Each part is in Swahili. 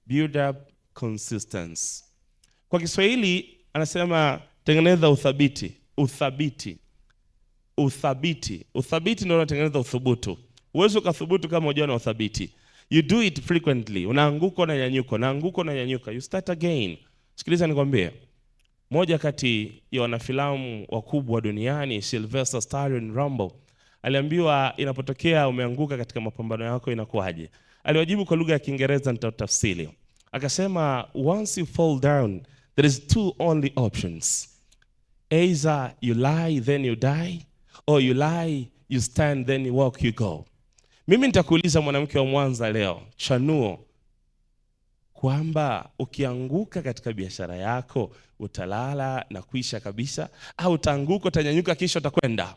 Build up consistency. Kwa Kiswahili anasema tengeneza uthabiti. Uthabiti ndio unatengeneza uthubutu. Uwezo ukathubutu kama hujana uthabiti. You do it frequently. Unaanguka na nyanyuka. You start again. Sikiliza nikwambie. Moja kati ya wanafilamu wakubwa duniani, Sylvester Stallone, Rambo, aliambiwa inapotokea umeanguka katika mapambano yako inakuaje? Aliwajibu kwa lugha ya Kiingereza, nitatafsiri. Akasema, once you fall down, there is two only options. Either you lie then you die, or you lie, you stand, then you walk, you go. Mimi nitakuuliza mwanamke wa Mwanza leo, chanuo, kwamba ukianguka katika biashara yako utalala na kuisha kabisa, au utaanguka utanyanyuka kisha utakwenda?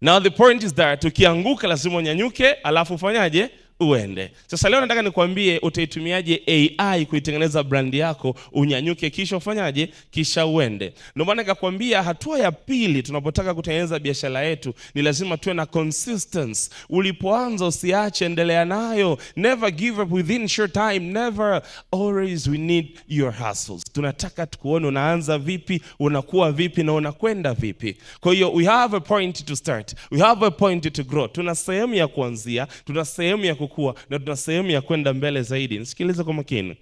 Now the point is that ukianguka lazima unyanyuke alafu ufanyaje? Uende. Sasa leo nataka nikwambie utaitumiaje AI kuitengeneza brand yako, unyanyuke kisha ufanyaje? Kisha uende. Ndio maana nikakwambia hatua ya pili tunapotaka kutengeneza biashara yetu ni lazima tuwe na consistency. Ulipoanza usiache, endelea nayo. Never give up within short time, never. Always we need your hustles. Tunataka tukuone unaanza vipi, unakuwa vipi na unakwenda vipi. Kwa hiyo we have a point to start. We have a point to grow. Tuna sehemu ya kuanzia, tuna sehemu ya kukua, na tuna sehemu ya kwenda mbele zaidi. Nisikilize kwa makini.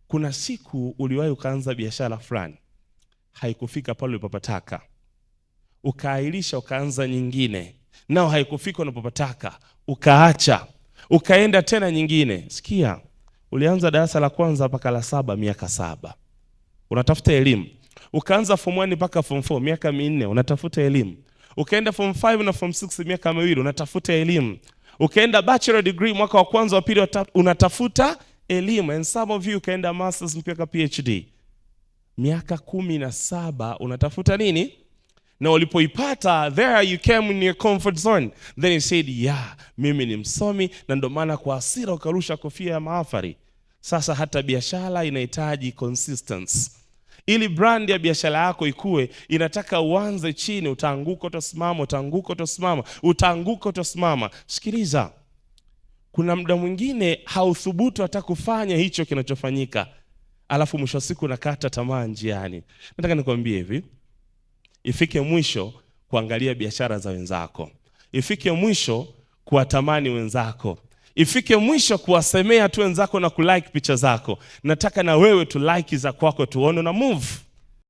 Kuna siku uliwahi ukaanza biashara fulani, haikufika pale ulipopataka. Ukaahirisha ukaanza nyingine, nao haikufika unapopataka. Ukaacha, ukaenda tena nyingine. Sikia, ulianza darasa la kwanza mpaka la 7 miaka 7. Unatafuta elimu. Ukaanza form 1 mpaka form 4 miaka 4 unatafuta elimu. Ukaenda form 5 na form 6 miaka 2 unatafuta elimu. Ukaenda bachelor degree mwaka wa kwanza wa pili unatafuta elimu. And some of you ukaenda masters mpaka PhD. Miaka 17 unatafuta nini? Na ulipoipata, there you came in your comfort zone. Then you said, yeah, mimi ni msomi, na ndio maana kwa hasira ukarusha kofia ya mahafari. Sasa hata biashara inahitaji consistency. Ili brand ya biashara yako ikue, inataka uanze chini, utaanguka utasimama, utaanguka utasimama, utaanguka utasimama. Sikiliza. Kuna muda mwingine hauthubutu hata kufanya hicho kinachofanyika. Alafu mwisho siku unakata tamaa njiani. Nataka nikwambie hivi. Ifike mwisho kuangalia biashara za wenzako. Ifike mwisho kuwatamani wenzako. Ifike mwisho kuwasemea tu wenzako na kulike picha zako. Nataka na wewe tu like za kwako tuone na move.